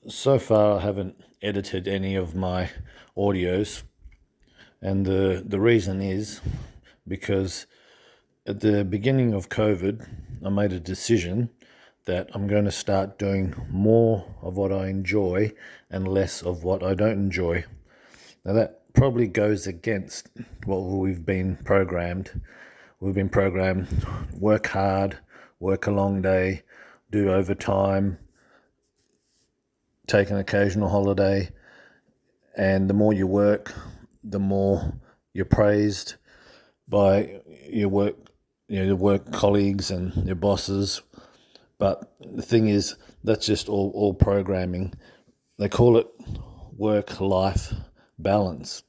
So far, I haven't edited any of my audios, and the reason is because at the beginning of COVID, I made a decision that I'm going to start doing more of what I enjoy and less of what I don't enjoy. Now, that probably goes against what we've been programmed. We've been programmed work hard, work a long day, do overtime, take an occasional holiday, and the more you work, the more you're praised by your work, your work colleagues and your bosses. But the thing is, that's just all programming. They call it work-life balance,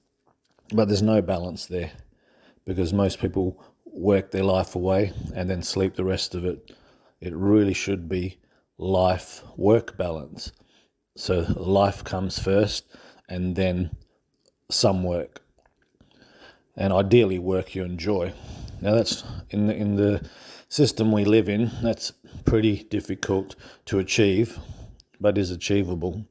but there's no balance there because most people work their life away and then sleep the rest of it. It really should be life-work balance. So life comes first and then some work, and ideally work you enjoy. Now that's in the system we live in, that's pretty difficult to achieve, but is achievable.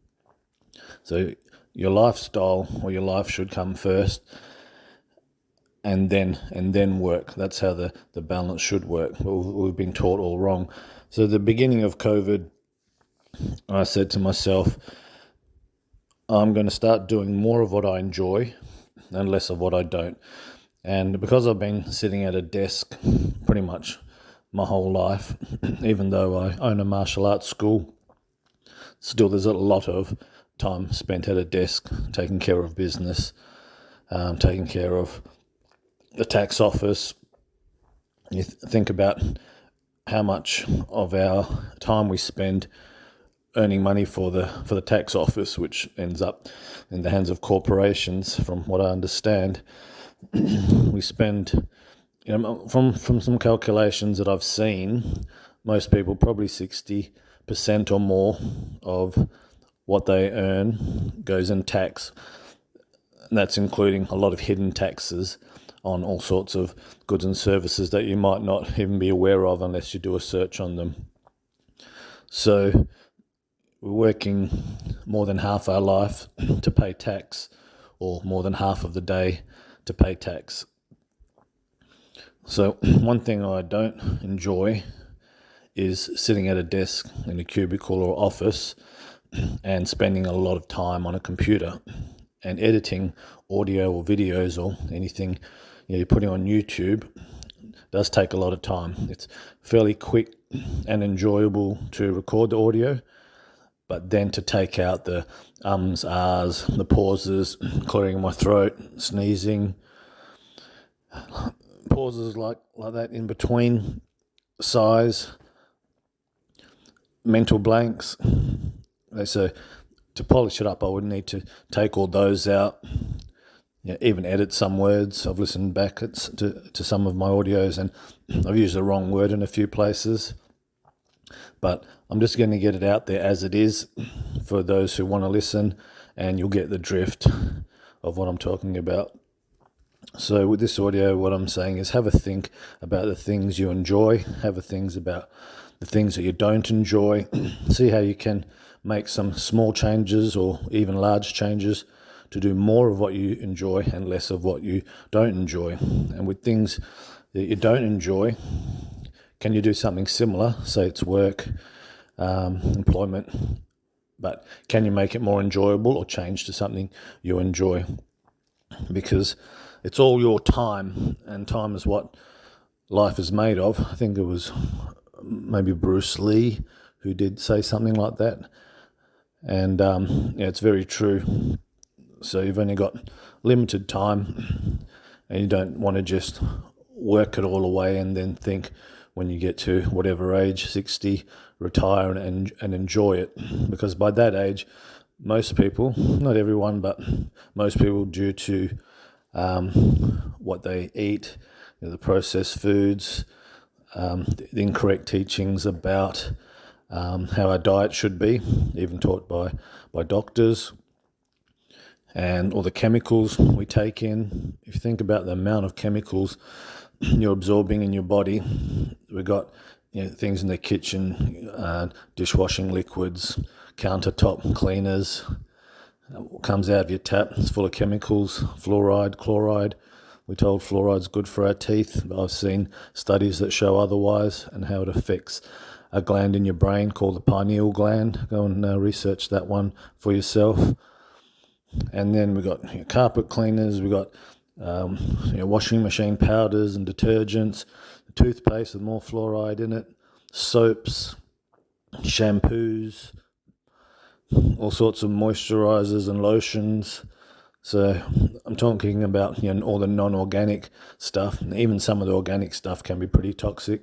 So your lifestyle or your life should come first and then work. That's how the balance should work. We've been taught all wrong. So at the beginning of COVID, I said to myself, I'm going to start doing more of what I enjoy and less of what I don't. And because I've been sitting at a desk pretty much my whole life, even though I own a martial arts school, still there's a lot of time spent at a desk taking care of business, taking care of the tax office. You think about how much of our time we spend earning money for the tax office, which ends up in the hands of corporations, from what I understand. We spend, from some calculations that I've seen, most people, probably 60% or more of what they earn goes in tax. And that's including a lot of hidden taxes on all sorts of goods and services that you might not even be aware of unless you do a search on them. So we're working more than half our life to pay tax, or more than half of the day to pay tax. So one thing I don't enjoy is sitting at a desk in a cubicle or office and spending a lot of time on a computer and editing audio or videos or anything you're putting on YouTube. Does take a lot of time. It's fairly quick and enjoyable to record the audio, but then to take out the ums, ahs, the pauses, clearing my throat, sneezing, pauses like that in between, sighs, mental blanks. So to polish it up, I would need to take all those out, even edit some words. I've listened back to some of my audios and I've used the wrong word in a few places. But I'm just going to get it out there as it is for those who want to listen, and you'll get the drift of what I'm talking about. So with this audio, what I'm saying is have a think about the things you enjoy, have a think about the things that you don't enjoy, see how you can make some small changes or even large changes to do more of what you enjoy and less of what you don't enjoy. And with things that you don't enjoy, can you do something similar? Say it's work, employment, but can you make it more enjoyable or change to something you enjoy? Because it's all your time, and time is what life is made of. I think it was maybe Bruce Lee who did say something like that. And it's very true. So you've only got limited time, and you don't want to just work it all away and then think when you get to whatever age, 60, retire and enjoy it. Because by that age, most people, not everyone, but most people, due to what they eat, the processed foods, the incorrect teachings about how our diet should be, even taught by doctors, and all the chemicals we take in. If you think about the amount of chemicals you're absorbing in your body, we've got things in the kitchen, dishwashing liquids, countertop cleaners. Comes out of your tap. It's full of chemicals, fluoride, chloride. We're told fluoride's good for our teeth, but I've seen studies that show otherwise, and how it affects a gland in your brain called the pineal gland. Go and research that one for yourself. And then we've got carpet cleaners, we've got washing machine powders and detergents, toothpaste with more fluoride in it, soaps, shampoos, all sorts of moisturizers and lotions. So I'm talking about all the non-organic stuff. Even some of the organic stuff can be pretty toxic.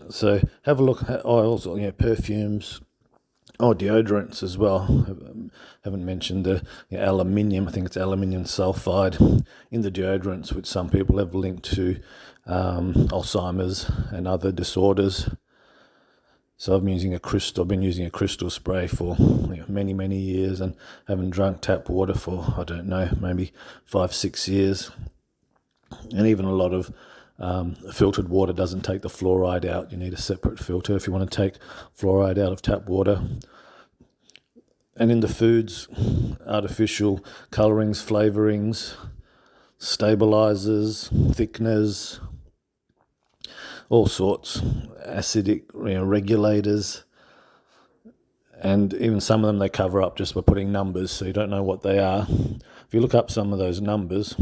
So have a look at oils, perfumes, deodorants as well. Haven't mentioned the aluminium. I think it's aluminium sulfide in the deodorants, which some people have linked to Alzheimer's and other disorders. So I've been using a crystal spray for many years, and haven't drunk tap water for, I don't know, maybe 5-6 years. And even a lot of filtered water doesn't take the fluoride out. You need a separate filter if you want to take fluoride out of tap water. And in the foods, artificial colorings, flavorings, stabilizers, thickeners, all sorts, acidic regulators, and even some of them they cover up just by putting numbers, so you don't know what they are. If you look up some of those numbers,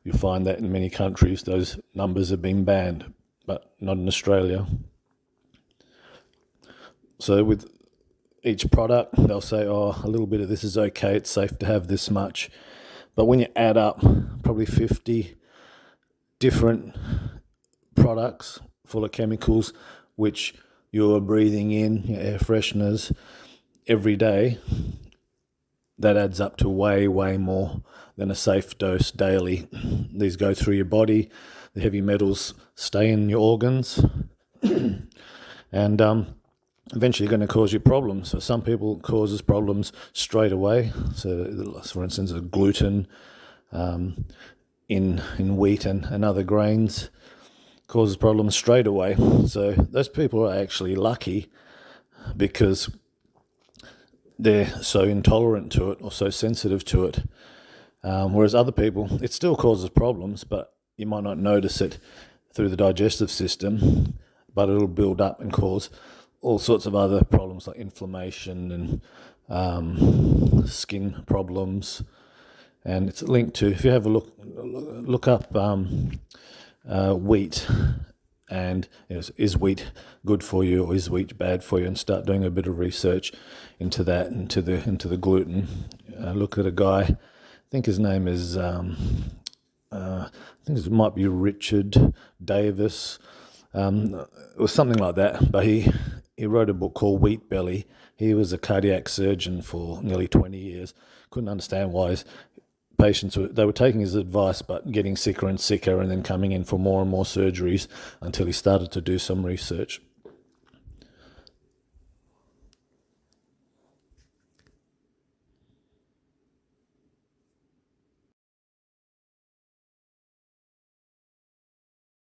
you'll find that in many countries those numbers have been banned, but not in Australia. So with each product, they'll say, a little bit of this is okay, it's safe to have this much. But when you add up probably 50 different products full of chemicals, which you're breathing in, your air fresheners, every day, that adds up to way more than a safe dose daily. These go through your body, the heavy metals stay in your organs, and eventually going to cause you problems. So some people it causes problems straight away. So for instance, gluten in wheat and other grains causes problems straight away. So those people are actually lucky because they're so intolerant to it or so sensitive to it. Whereas other people, it still causes problems, but you might not notice it through the digestive system, but it'll build up and cause all sorts of other problems like inflammation and skin problems. And it's linked to, if you have a look up wheat, and is wheat good for you or is wheat bad for you, and start doing a bit of research into that, into the gluten. Look at a guy, I think his name is I think it might be Richard Davis. It was something like that, but he wrote a book called Wheat Belly. He was a cardiac surgeon for nearly 20 years. Couldn't understand why his patients they were taking his advice but getting sicker and sicker, and then coming in for more and more surgeries until he started to do some research.